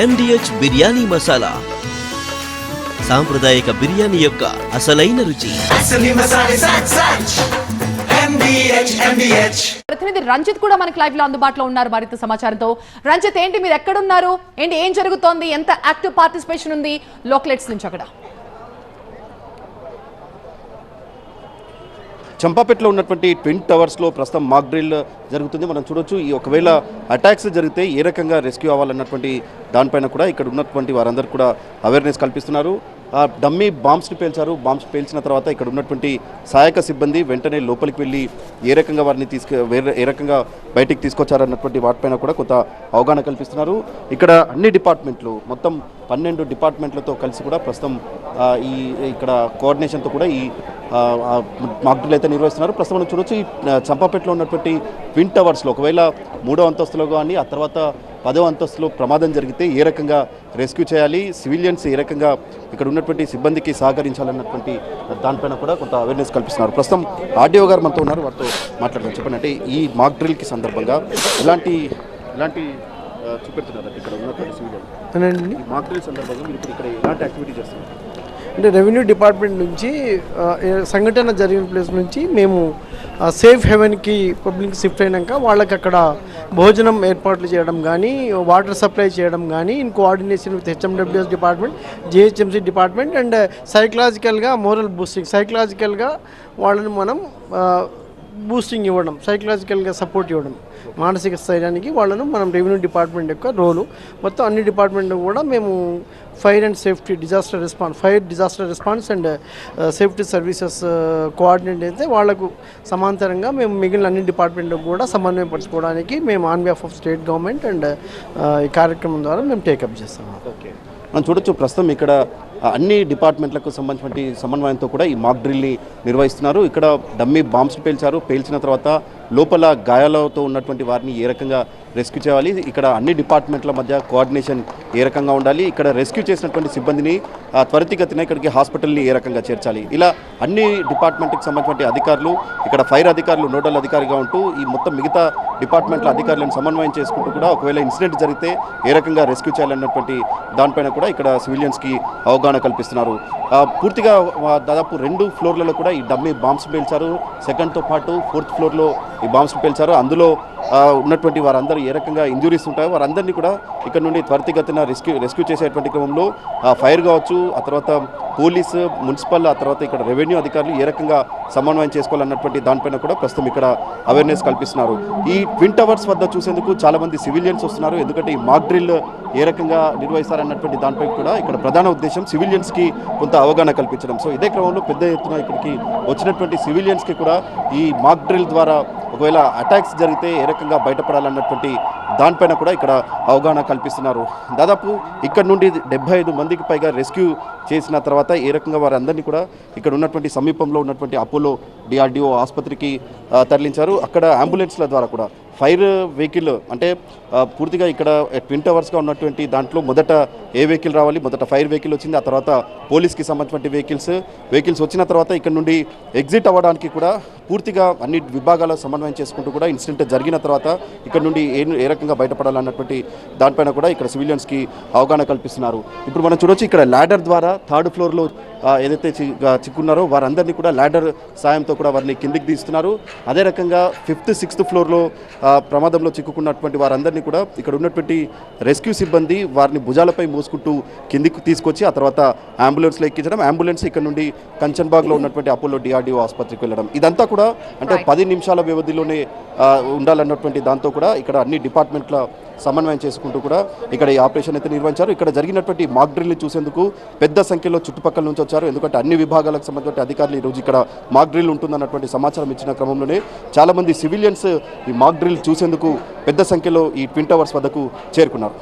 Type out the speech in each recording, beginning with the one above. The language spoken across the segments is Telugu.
MDH బిర్యానీ మసాలా సాంప్రదాయక బిర్యానీ యొక్క అసలైన రుచి. ప్రతినిధి రంజిత్ కూడా మనకి లైవ్ లో అందుబాటులో ఉన్నారు మరింత సమాచారంతో. రంజిత్, ఏంటి మీరు ఎక్కడున్నారు, ఏంటి ఏం జరుగుతోంది, ఎంత యాక్టివ్ పార్టిసిపేషన్ ఉంది లోకలెట్స్ నుంచి అక్కడ? చంపాపేటలో ఉన్నటువంటి ట్విన్ టవర్స్లో ప్రస్తుతం మాక్ డ్రిల్ జరుగుతుంది. మనం చూడొచ్చు, ఈ ఒకవేళ అటాక్స్ జరిగితే ఏ రకంగా రెస్క్యూ అవ్వాలన్నటువంటి దానిపైన కూడా ఇక్కడ ఉన్నటువంటి వారందరూ కూడా అవేర్నెస్ కల్పిస్తున్నారు. డమ్మీ బాంబ్స్ని పేల్చారు. బాంబ్స్ పేల్చిన తర్వాత ఇక్కడ ఉన్నటువంటి సహాయక సిబ్బంది వెంటనే లోపలికి వెళ్ళి ఏ రకంగా వారిని ఏ రకంగా బయటికి తీసుకొచ్చారన్నటువంటి వాటిపైన కూడా కొంత అవగాహన కల్పిస్తున్నారు. ఇక్కడ అన్ని డిపార్ట్మెంట్లు, మొత్తం 12 డిపార్ట్మెంట్లతో కలిసి కూడా ప్రస్తుతం ఇక్కడ కోఆర్డినేషన్తో కూడా ఈ మాక్ డ్రిల్ అయితే నిర్వహిస్తున్నారు. ప్రస్తుతం మనం చూడొచ్చు, ఈ చంపాపేటలో ఉన్నటువంటి ట్విన్ టవర్స్లో ఒకవేళ 3వ అంతస్తులో కానీ ఆ తర్వాత 10వ అంతస్తులో ప్రమాదం జరిగితే ఏ రకంగా రెస్క్యూ చేయాలి, సివిలియన్స్ ఏ రకంగా ఇక్కడ ఉన్నటువంటి సిబ్బందికి సహకరించాలన్నటువంటి దానిపైన కూడా కొంత అవేర్నెస్ కల్పిస్తున్నారు. ప్రస్తుతం ఆర్డీఓ గారు మనతో ఉన్నారు, వారితో మాట్లాడదాం. చెప్పండి, అంటే ఈ మాక్ డ్రిల్కి సందర్భంగా ఎలాంటి చూపెడుతున్నారు ఇక్కడ ఉన్నటువంటి సివిలియన్? మాక్ డ్రిల్ సందర్భంగా మీరు ఇక్కడ ఎలాంటి యాక్టివిటీ చేస్తున్నారు? అంటే రెవెన్యూ డిపార్ట్మెంట్ నుంచి సంఘటన జరిగిన ప్లేస్ నుంచి మేము సేఫ్ హెవెన్కి పబ్లిక్ షిఫ్ట్ అయినాక వాళ్ళకి అక్కడ భోజనం ఏర్పాట్లు చేయడం కానీ, వాటర్ సప్లై చేయడం కానీ, in coordination with HMWS department, GHMC department and సైకలాజికల్గా మోరల్ బూస్టింగ్, సైకలాజికల్గా వాళ్ళని మనం బూస్టింగ్ ఇవ్వడం, సైకలాజికల్గా సపోర్ట్ ఇవ్వడం, మానసిక స్థైర్యానికి వాళ్ళను మనం రెవెన్యూ డిపార్ట్మెంట్ యొక్క రోలు. మొత్తం అన్ని డిపార్ట్మెంట్ కూడా మేము fire and safety disaster response and safety services coordinate అయితే వాళ్లకు సమాంతరంగా మేము మిగిలిన అన్ని డిపార్ట్మెంట్ కూడా సమన్వయపరచుకోవడానికి మేము on behalf of state government and ఈ కార్యక్రమం ద్వారా మేము టేకప్ చేస్తాం. ఓకే, మనం చూడొచ్చు, ప్రస్తుతం ఇక్కడ అన్ని డిపార్ట్మెంట్లకు సంబంధించిన సమన్వయంతో కూడా ఈ మాక్ డ్రిల్ని నిర్వహిస్తున్నారు. ఇక్కడ డమ్మీ బాంబ్స్ పేల్చిన తర్వాత లోపల గాయాలతో ఉన్నటువంటి వారిని ఏ రకంగా రెస్క్యూ చేయాలి, ఇక్కడ అన్ని డిపార్ట్మెంట్ల మధ్య కోఆర్డినేషన్ ఏ రకంగా ఉండాలి, ఇక్కడ రెస్క్యూ చేసినటువంటి సిబ్బందిని త్వరితగతిన ఇక్కడికి హాస్పిటల్ని ఏ రకంగా చేర్చాలి, ఇలా అన్ని డిపార్ట్మెంట్కి సంబంధించిన అధికారులు, ఇక్కడ ఫైర్ అధికారులు నోడల్ అధికారిగా ఉంటూ ఈ మొత్తం మిగతా డిపార్ట్మెంట్ల అధికారులను సమన్వయం చేసుకుంటూ కూడా ఒకవేళ ఇన్సిడెంట్ జరిగితే ఏ రకంగా రెస్క్యూ చేయాలన్నటువంటి దానిపైన కూడా ఇక్కడ సివిలియన్స్కి అవగాహన కల్పిస్తున్నారు. పూర్తిగా దాదాపు 2 ఫ్లోర్లలో కూడా ఈ డమ్మీ బాంబ్స్ పేల్చారు. సెకండ్తో పాటు 4th ఫ్లోర్లో ఈ బాంబ్స్ పేల్చారు. అందులో ఉన్నటువంటి వారందరూ ఏ రకంగా ఇంజురీస్ ఉంటాయో వారందరినీ కూడా ఇక్కడ నుండి త్వరితగతిన రెస్క్యూ చేసేటువంటి క్రమంలో ఫైర్ కావచ్చు, ఆ తర్వాత పోలీసు, మున్సిపల్, ఆ తర్వాత ఇక్కడ రెవెన్యూ అధికారులు ఏ రకంగా సమన్వయం చేసుకోవాలన్నటువంటి దానిపైన కూడా ప్రస్తుతం ఇక్కడ అవేర్నెస్ కల్పిస్తున్నారు. ఈ ట్విన్ టవర్స్ వద్ద చూసేందుకు చాలామంది సివిలియన్స్ వస్తున్నారు. ఎందుకంటే ఈ మాక్ డ్రిల్ ఏ రకంగా నిర్వహిస్తారన్నటువంటి దానిపై కూడా ఇక్కడ ప్రధాన ఉద్దేశం సివిలియన్స్కి కొంత అవగాహన కల్పించడం. సో ఇదే క్రమంలో పెద్ద ఎత్తున ఇక్కడికి వచ్చినటువంటి సివిలియన్స్కి కూడా ఈ మాక్ డ్రిల్ ద్వారా ఒకవేళ అటాక్స్ జరిగితే ఏ రకంగా బయటపడాలన్నటువంటి దానిపైన కూడా ఇక్కడ అవగాహన కల్పిస్తున్నారు. దాదాపు ఇక్కడ నుండి 75 మందికి పైగా రెస్క్యూ చేసిన తర్వాత ఏ రకంగా వారందరినీ కూడా ఇక్కడ ఉన్నటువంటి సమీపంలో ఉన్నటువంటి అపోలో డిఆర్డిఓ ఆసుపత్రికి తరలించారు. అక్కడ అంబులెన్స్ల ద్వారా కూడా ఫైర్ వెహికల్, అంటే పూర్తిగా ఇక్కడ ట్విన్ టవర్స్గా ఉన్నటువంటి దాంట్లో మొదట ఏ వెహికల్ రావాలి, మొదట ఫైర్ వెహికల్ వచ్చింది, ఆ తర్వాత పోలీస్కి సంబంధించిన వెహికల్స్ వచ్చిన తర్వాత ఇక్కడ నుండి ఎగ్జిట్ అవ్వడానికి కూడా పూర్తిగా అన్ని విభాగాల సమన్వయం చేసుకుంటూ కూడా ఇన్సిడెంట్ జరిగిన తర్వాత ఇక్కడ నుండి ఏ రకంగా బయటపడాలన్నటువంటి దానిపైన కూడా ఇక్కడ సివిలియన్స్కి అవగాహన కల్పిస్తున్నారు. ఇప్పుడు మనం చూడొచ్చు, ఇక్కడ ల్యాడర్ ద్వారా 3rd ఫ్లోర్లో ఏదైతే చిక్కున్నారో వారందరినీ కూడా ల్యాడర్ సాయంతో కూడా వారిని కిందికి తీస్తున్నారు. అదే రకంగా 5th, 6th ఫ్లోర్లో ప్రమాదంలో చిక్కుకున్నటువంటి వారందరినీ కూడా ఇక్కడ ఉన్నటువంటి రెస్క్యూ సిబ్బంది వారిని భుజాలపై మోసుకుంటూ కిందికి తీసుకొచ్చి ఆ తర్వాత అంబులెన్స్లో ఎక్కించడం, అంబులెన్స్ ఇక్కడ నుండి కంచన్బాగ్లో ఉన్నటువంటి అపోలో డిఆర్డిఓ ఆసుపత్రికి వెళ్ళడం, ఇదంతా కూడా అంటే 10 నిమిషాల వ్యవధిలోనే ఉండాలన్నటువంటి దాంతో కూడా ఇక్కడ అన్ని డిపార్ట్మెంట్ల సమన్వయం చేసుకుంటూ కూడా ఇక్కడ ఈ ఆపరేషన్ అయితే నిర్వహించారు. ఇక్కడ జరిగినటువంటి మాక్ డ్రిల్ని చూసేందుకు పెద్ద సంఖ్యలో చుట్టుపక్కల నుంచి వచ్చారు. ఎందుకంటే అన్ని విభాగాలకు సంబంధించిన అధికారులు ఈరోజు ఇక్కడ మాక్ డ్రిల్ ఉంటుందన్నటువంటి సమాచారం ఇచ్చిన క్రమంలోనే చాలామంది సివిలియన్స్ ఈ మాక్ డ్రిల్ చూసేందుకు పెద్ద సంఖ్యలో ఈ ట్విన్ టవర్స్ వద్దకు చేరుకున్నారు.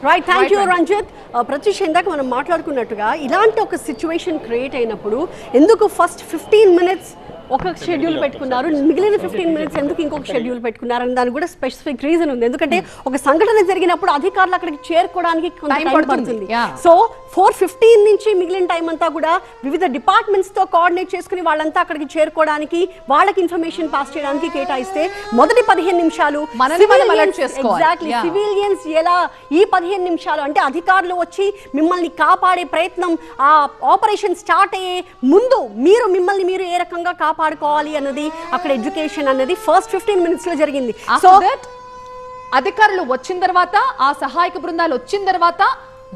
Right, thank you Ranjith. Pratyush, ఇందాక మనం మాట్లాడుకున్నట్టుగా ఇలాంటి ఒక సిచ్యువేషన్ క్రియేట్ అయినప్పుడు ఎందుకు ఫస్ట్ 15 minutes ఒక షెడ్యూల్ పెట్టుకున్నారు, మిగిలిన 15 minutes ఎందుకు ఇంకొక షెడ్యూల్ పెట్టుకున్నారు అని దానికి కూడా స్పెసిఫిక్ రీజన్ ఉంది. ఎందుకంటే ఒక సంఘటన జరిగినప్పుడు అధికారులు అక్కడికి చేరుకోవడానికి కొంత టైం పడుతుంది. సో 4:15 నుంచి మిగిలిన టైం అంతా కూడా వివిధ డిపార్ట్మెంట్స్తో కోఆర్డినేట్ చేసుకుని వాళ్ళంతా అక్కడికి చేరుకోవడానికి, వాళ్ళకి ఇన్ఫర్మేషన్ పాస్ చేయడానికి కేటాయిస్తే మొదటి 15 నిమిషాలు సివిలియన్స్ ఎలా ఈ 15 నిమిషాలు అంటే అధికారులు వచ్చి మిమ్మల్ని కాపాడే ప్రయత్నం, ఆ ఆపరేషన్ స్టార్ట్ అయ్యే ముందు మిమ్మల్ని మీరు ఏ రకంగా కాపాడుకోవాలి అన్నది అక్కడ ఎడ్యుకేషన్ అన్నది ఫస్ట్ 15 minutes లో జరిగింది. సో అధికారులు వచ్చిన తర్వాత, ఆ సహాయక బృందాలు వచ్చిన తర్వాత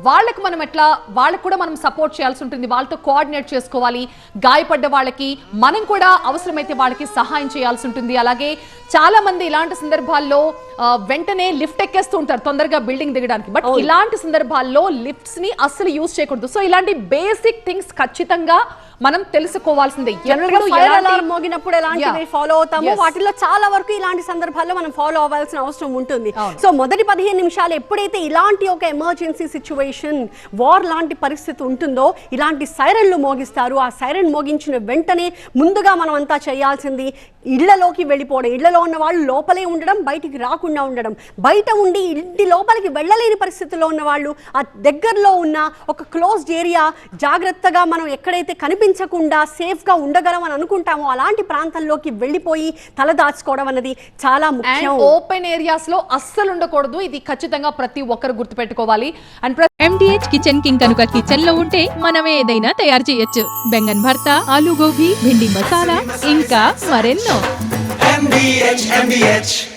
వాళ్ళకు కూడా మనం సపోర్ట్ చేయాల్సి ఉంటుంది, వాళ్ళతో కోఆర్డినేట్ చేసుకోవాలి. గాయపడ్డ వాళ్ళకి మనం కూడా అవసరమైతే వాళ్ళకి సహాయం చేయాల్సి ఉంటుంది. అలాగే చాలా మంది ఇలాంటి సందర్భాల్లో వెంటనే లిఫ్ట్ ఎక్కేస్తూ ఉంటారు తొందరగా బిల్డింగ్ దిగడానికి. బట్ ఇలాంటి సందర్భాల్లో లిఫ్ట్స్ ని అస్సలు యూజ్ చేయకూడదు. సో ఇలాంటి బేసిక్ థింగ్స్ ఖచ్చితంగా మనం తెలుసుకోవాల్సిందే. మోగినప్పుడు ఎలాంటివి ఫాలో అవుతామో వాటిలో చాలా వరకు ఇలాంటి సందర్భాల్లో మనం ఫాలో అవ్వాల్సిన అవసరం ఉంటుంది. సో మొదటి 15 నిమిషాలు ఎప్పుడైతే ఇలాంటి ఒక ఎమర్జెన్సీ సిచ్యువేషన్, వార్ లాంటి పరిస్థితి ఉంటుందో ఇలాంటి సైరన్లు మోగిస్తారు. ఆ సైరన్ మోగించిన వెంటనే ముందుగా మనం అంతా చేయాల్సింది ఇళ్లలోకి వెళ్ళిపోవడం. ఇళ్లలో ఉన్న వాళ్ళు లోపలే ఉండడం, బయటికి రాకుండా ఉండడం. బయట ఉండి ఇంటి లోపలికి వెళ్ళలేని పరిస్థితుల్లో ఉన్న వాళ్ళు ఆ దగ్గరలో ఉన్న ఒక క్లోజ్డ్ ఏరియా జాగ్రత్తగా మనం ఎక్కడైతే కనిపించకుండా సేఫ్గా ఉండగలం అని అనుకుంటామో అలాంటి ప్రాంతంలోకి వెళ్ళిపోయి తల దాచుకోవడం అనేది చాలా ముఖ్యం. ఓపెన్ ఏరియాస్ లో అస్సలు ఉండకూడదు. ఇది ఖచ్చితంగా ప్రతి ఒక్కరు గుర్తుపెట్టుకోవాలి. అండ్ MDH కిచెన్ కింగ్ కనుక కిచెన్ లో ఉంటే మనం ఏదైనా తయారు చేయొచ్చు. బెంగన్ భర్త, ఆలు గోబీ, భిండి మసాలా, ఇంకా మరెన్నో. MDH